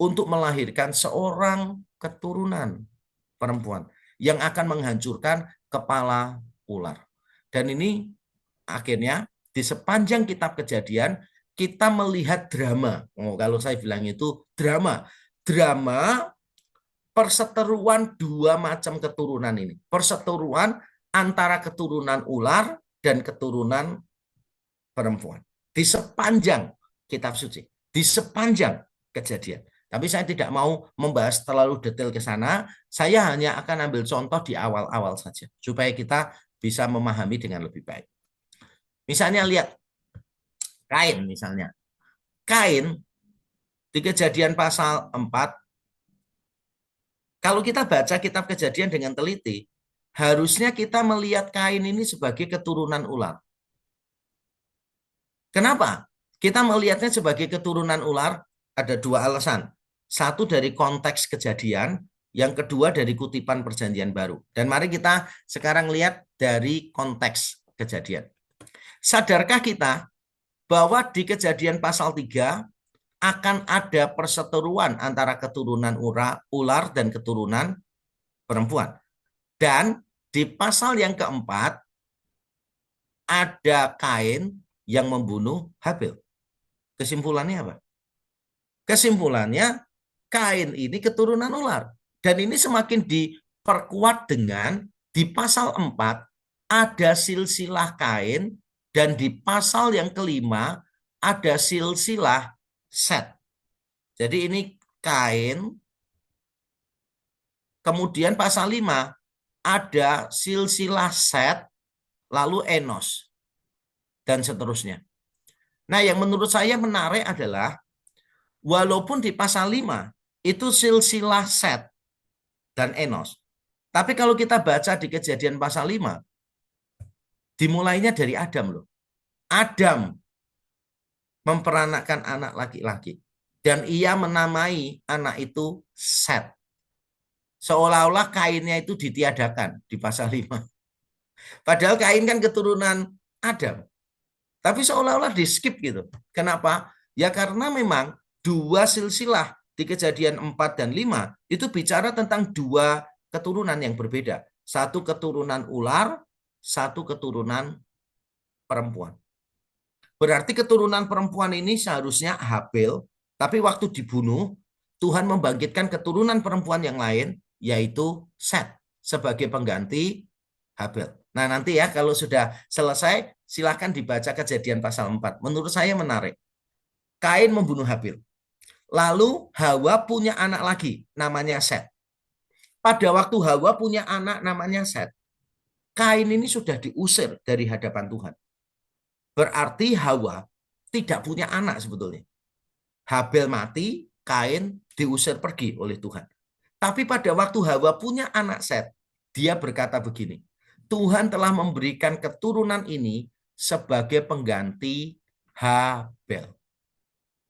untuk melahirkan seorang keturunan perempuan yang akan menghancurkan kepala ular. Dan ini akhirnya di sepanjang kitab Kejadian kita melihat drama. Oh, kalau saya bilang itu drama. Drama perseteruan dua macam keturunan ini. Perseteruan antara keturunan ular dan keturunan perempuan. Di sepanjang kitab suci. Di sepanjang Kejadian. Tapi saya tidak mau membahas terlalu detail ke sana. Saya hanya akan ambil contoh di awal-awal saja. Supaya kita bisa memahami dengan lebih baik. Misalnya lihat Kain misalnya. Kain di Kejadian pasal 4, kalau kita baca kitab Kejadian dengan teliti, harusnya kita melihat Kain ini sebagai keturunan ular. Kenapa? Kita melihatnya sebagai keturunan ular, ada dua alasan. Satu dari konteks Kejadian, yang kedua dari kutipan Perjanjian Baru. Dan mari kita sekarang lihat dari konteks Kejadian. Sadarkah kita bahwa di Kejadian pasal 3 akan ada perseteruan antara keturunan ular dan keturunan perempuan. Dan di pasal yang keempat ada Kain yang membunuh Habil. Kesimpulannya apa? Kesimpulannya Kain ini keturunan ular. Dan ini semakin diperkuat dengan di pasal 4 ada silsilah Kain, dan di pasal yang kelima ada silsilah Set. Jadi ini Kain, kemudian pasal 5 ada silsilah Set, lalu Enos, dan seterusnya. Nah, yang menurut saya menarik adalah walaupun di pasal 5 itu silsilah Set dan Enos, tapi kalau kita baca di Kejadian pasal 5, dimulainya dari Adam loh. Adam memperanakkan anak laki-laki, dan ia menamai anak itu Set. Seolah-olah Kainnya itu ditiadakan di pasal 5. Padahal Kain kan keturunan Adam. Tapi seolah-olah di skip gitu. Kenapa? Ya karena memang dua silsilah di Kejadian 4 dan 5 itu bicara tentang dua keturunan yang berbeda. Satu keturunan ular, satu keturunan perempuan. Berarti keturunan perempuan ini seharusnya Habil, tapi waktu dibunuh, Tuhan membangkitkan keturunan perempuan yang lain, yaitu Set, sebagai pengganti Habel. Nah, nanti ya kalau sudah selesai, silakan dibaca Kejadian pasal 4. Menurut saya menarik. Kain membunuh Habel. Lalu Hawa punya anak lagi, namanya Set. Pada waktu Hawa punya anak namanya Set, Kain ini sudah diusir dari hadapan Tuhan. Berarti Hawa tidak punya anak sebetulnya. Habel mati, Kain diusir pergi oleh Tuhan. Tapi pada waktu Hawa punya anak Set, dia berkata begini, Tuhan telah memberikan keturunan ini sebagai pengganti Habel.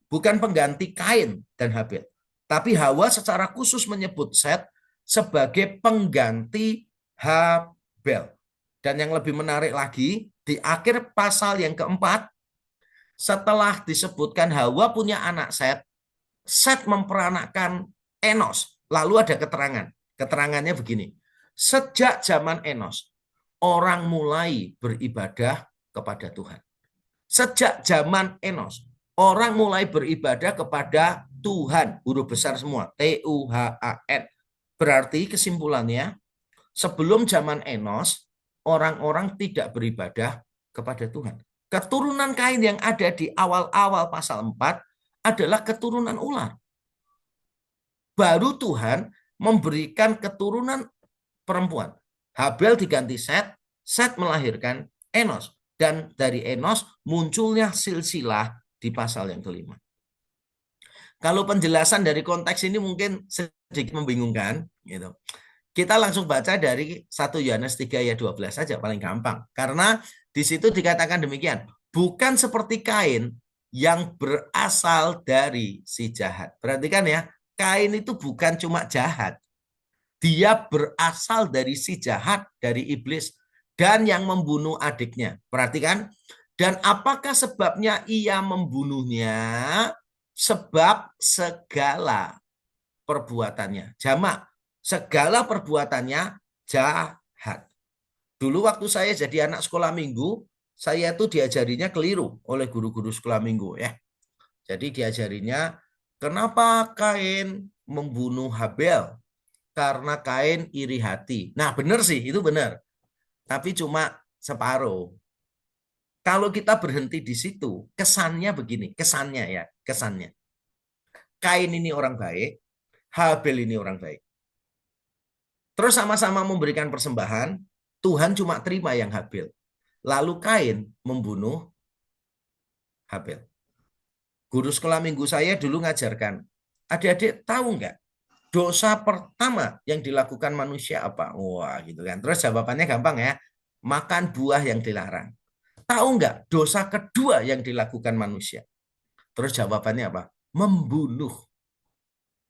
Bukan pengganti Kain dan Habel. Tapi Hawa secara khusus menyebut Set sebagai pengganti Habel. Dan yang lebih menarik lagi, di akhir pasal yang keempat, setelah disebutkan Hawa punya anak Set, Set memperanakkan Enos. Lalu ada keterangan. Keterangannya begini. Sejak zaman Enos, orang mulai beribadah kepada Tuhan. Sejak zaman Enos, orang mulai beribadah kepada Tuhan. Huruf besar semua. Tuhan. Berarti kesimpulannya, sebelum zaman Enos, orang-orang tidak beribadah kepada Tuhan. Keturunan Kain yang ada di awal-awal pasal 4 adalah keturunan ular. Baru Tuhan memberikan keturunan perempuan. Habel diganti Set, Set melahirkan Enos. Dan dari Enos munculnya silsilah di pasal yang kelima. Kalau penjelasan dari konteks ini mungkin sedikit membingungkan, gitu. Kita langsung baca dari 1 Yohanes 3 ayat 12 saja, paling gampang. Karena di situ dikatakan demikian, bukan seperti Kain yang berasal dari si jahat. Perhatikan ya, Kain itu bukan cuma jahat. Dia berasal dari si jahat, dari iblis, dan yang membunuh adiknya. Perhatikan, dan apakah sebabnya ia membunuhnya? Sebab segala perbuatannya. Jamak, segala perbuatannya jahat. Dulu waktu saya jadi anak sekolah minggu, saya tuh diajarinya keliru oleh guru-guru sekolah minggu ya. Jadi diajarinya, kenapa Kain membunuh Habel? Karena Kain iri hati. Nah benar sih, itu benar. Tapi cuma separuh. Kalau kita berhenti di situ, kesannya begini, kesannya ya, kesannya. Kain ini orang baik, Habel ini orang baik. Terus sama-sama memberikan persembahan, Tuhan cuma terima yang Habel. Lalu Kain membunuh Habel. Guru sekolah minggu saya dulu ngajarkan, adik-adik tahu nggak dosa pertama yang dilakukan manusia apa? Wah gitu kan. Terus jawabannya gampang ya, makan buah yang dilarang. Tahu nggak dosa kedua yang dilakukan manusia? Terus jawabannya apa? Membunuh.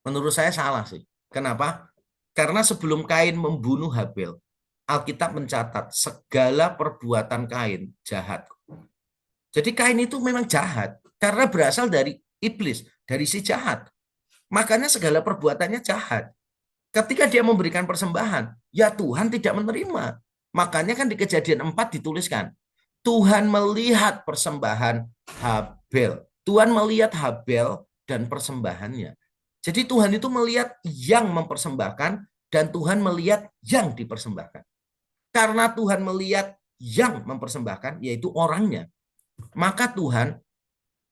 Menurut saya salah sih. Kenapa? Karena sebelum Kain membunuh Habel, Alkitab mencatat segala perbuatan Kain jahat. Jadi Kain itu memang jahat karena berasal dari iblis, dari si jahat. Makanya segala perbuatannya jahat. Ketika dia memberikan persembahan, ya Tuhan tidak menerima. Makanya kan di Kejadian 4 dituliskan, Tuhan melihat persembahan Habel. Tuhan melihat Habel dan persembahannya. Jadi Tuhan itu melihat yang mempersembahkan dan Tuhan melihat yang dipersembahkan. Karena Tuhan melihat yang mempersembahkan, yaitu orangnya, maka Tuhan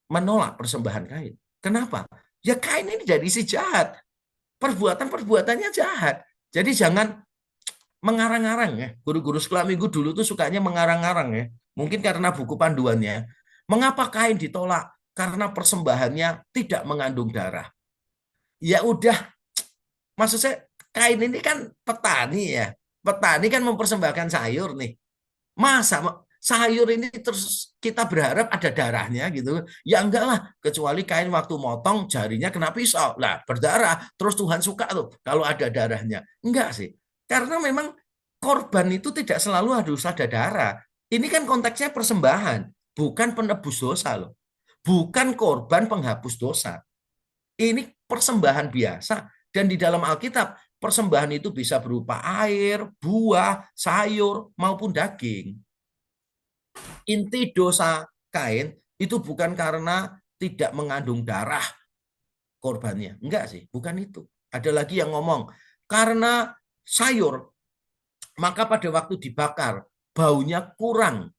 menolak persembahan Kain. Kenapa? Ya Kain ini jadi si jahat. Perbuatan-perbuatannya jahat. Jadi jangan mengarang-arang ya. Guru-guru sekolah minggu dulu tuh sukanya mengarang-arang ya. Mungkin karena buku panduannya. Mengapa Kain ditolak? Karena persembahannya tidak mengandung darah. Ya udah, maksud saya Kain ini kan petani ya. Petani kan mempersembahkan sayur nih. Masa sayur ini terus kita berharap ada darahnya gitu? Ya enggak lah, kecuali Kain waktu motong jarinya kena pisau. Lah, berdarah. Terus Tuhan suka tuh kalau ada darahnya. Enggak sih. Karena memang korban itu tidak selalu harus ada darah. Ini kan konteksnya persembahan, bukan penebus dosa loh. Bukan korban penghapus dosa. Ini persembahan biasa. Dan di dalam Alkitab, persembahan itu bisa berupa air, buah, sayur, maupun daging. Inti dosa Kain itu bukan karena tidak mengandung darah korbannya. Enggak sih, bukan itu. Ada lagi yang ngomong, karena sayur maka pada waktu dibakar baunya kurang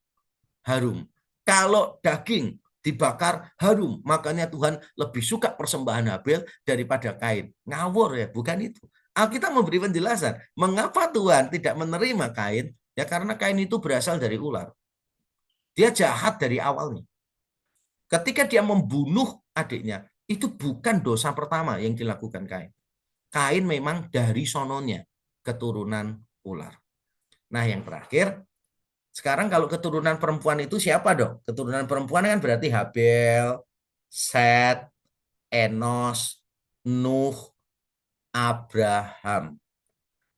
harum. Kalau daging dibakar harum, makanya Tuhan lebih suka persembahan Habel daripada Kain. Ngawur ya, bukan itu. Alkitab memberi penjelasan, mengapa Tuhan tidak menerima Kain? Ya karena Kain itu berasal dari ular. Dia jahat dari awalnya. Ketika dia membunuh adiknya, itu bukan dosa pertama yang dilakukan Kain. Kain memang dari sononya, keturunan ular. Nah yang terakhir, sekarang kalau keturunan perempuan itu siapa dong? Keturunan perempuan kan berarti Habel, Set, Enos, Nuh, Abraham,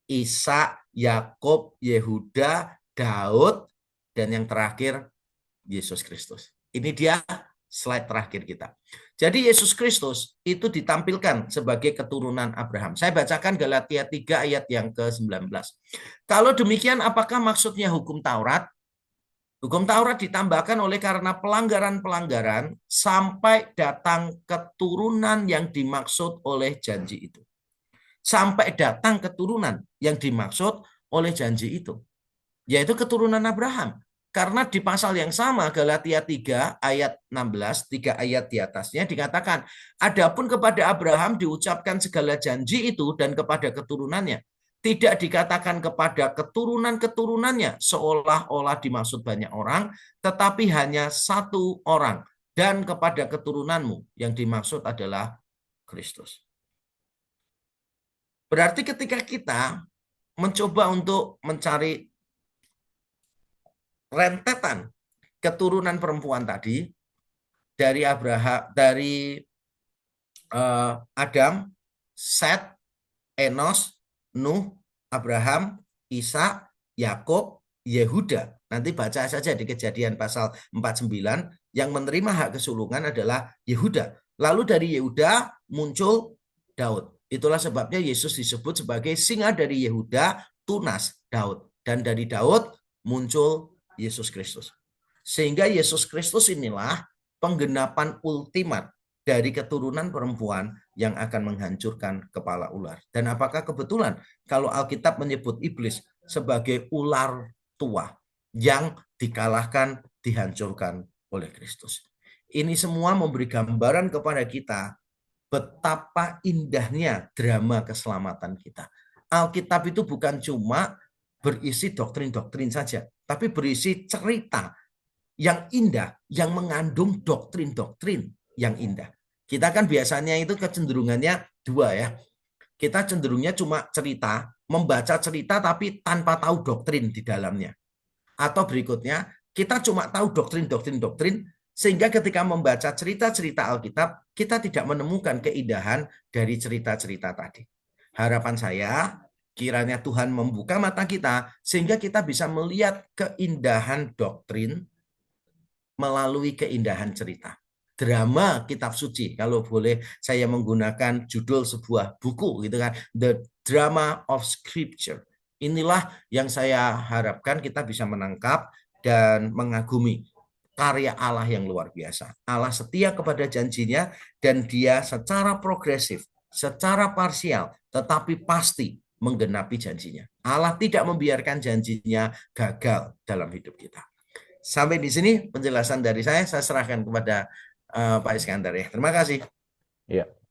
Ishak, Yakub, Yehuda, Daud, dan yang terakhir Yesus Kristus. Ini dia slide terakhir kita. Jadi Yesus Kristus itu ditampilkan sebagai keturunan Abraham. Saya bacakan Galatia 3 ayat yang ke-19. Kalau demikian apakah maksudnya hukum Taurat? Hukum Taurat ditambahkan oleh karena pelanggaran-pelanggaran sampai datang keturunan yang dimaksud oleh janji itu. Sampai datang keturunan yang dimaksud oleh janji itu, yaitu keturunan Abraham. Karena di pasal yang sama Galatia 3 ayat 16, 3 ayat di atasnya dikatakan, adapun kepada Abraham diucapkan segala janji itu dan kepada keturunannya. Tidak dikatakan kepada keturunan-keturunannya seolah-olah dimaksud banyak orang, tetapi hanya satu orang. Dan kepada keturunanmu yang dimaksud adalah Kristus. Berarti ketika kita mencoba untuk mencari rentetan keturunan perempuan tadi dari Abraham, dari Adam, Set, Enos, Nuh, Abraham, Ishak, Yakub, Yehuda. Nanti baca saja di Kejadian pasal 49, yang menerima hak kesulungan adalah Yehuda. Lalu dari Yehuda muncul Daud. Itulah sebabnya Yesus disebut sebagai singa dari Yehuda, tunas Daud. Dan dari Daud muncul Yesus Kristus. Sehingga Yesus Kristus inilah penggenapan ultimat dari keturunan perempuan yang akan menghancurkan kepala ular. Dan apakah kebetulan kalau Alkitab menyebut iblis sebagai ular tua yang dikalahkan, dihancurkan oleh Kristus. Ini semua memberi gambaran kepada kita betapa indahnya drama keselamatan kita. Alkitab itu bukan cuma berisi doktrin-doktrin saja, tapi berisi cerita yang indah, yang mengandung doktrin-doktrin yang indah. Kita kan biasanya itu kecenderungannya dua ya. Kita cenderungnya cuma cerita, membaca cerita tapi tanpa tahu doktrin di dalamnya. Atau berikutnya, kita cuma tahu doktrin-doktrin sehingga ketika membaca cerita-cerita Alkitab, kita tidak menemukan keindahan dari cerita-cerita tadi. Harapan saya, kiranya Tuhan membuka mata kita sehingga kita bisa melihat keindahan doktrin melalui keindahan cerita. Drama kitab suci, kalau boleh saya menggunakan judul sebuah buku gitu kan, The Drama of Scripture. Inilah yang saya harapkan kita bisa menangkap dan mengagumi karya Allah yang luar biasa. Allah setia kepada janjinya dan dia secara progresif, secara parsial, tetapi pasti menggenapi janjinya. Allah tidak membiarkan janjinya gagal dalam hidup kita. Sampai di sini penjelasan dari saya serahkan kepada Pak Iskandar ya. Terima kasih. Ya.